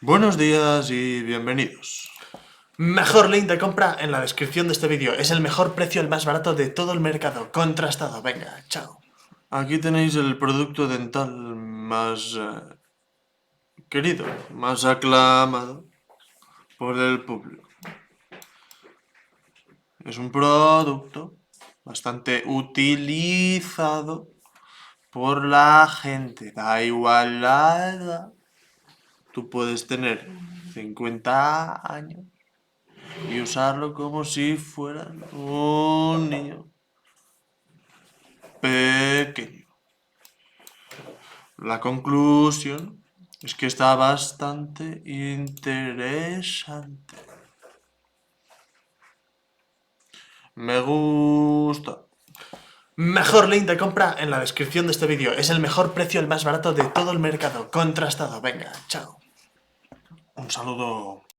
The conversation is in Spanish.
Buenos días y bienvenidos. Mejor link de compra en la descripción de este vídeo. Es el mejor precio, el más barato de todo el mercado. Contrastado. Venga, chao. Aquí tenéis el producto dental más querido, más aclamado por el público. Es un producto bastante utilizado por la gente. Da igual la edad. Tú puedes tener 50 años y usarlo como si fueras un niño pequeño. La conclusión es que está bastante interesante. Me gusta. Mejor link de compra en la descripción de este vídeo. Es el mejor precio, el más barato de todo el mercado. Contrastado. Venga, chao. Un saludo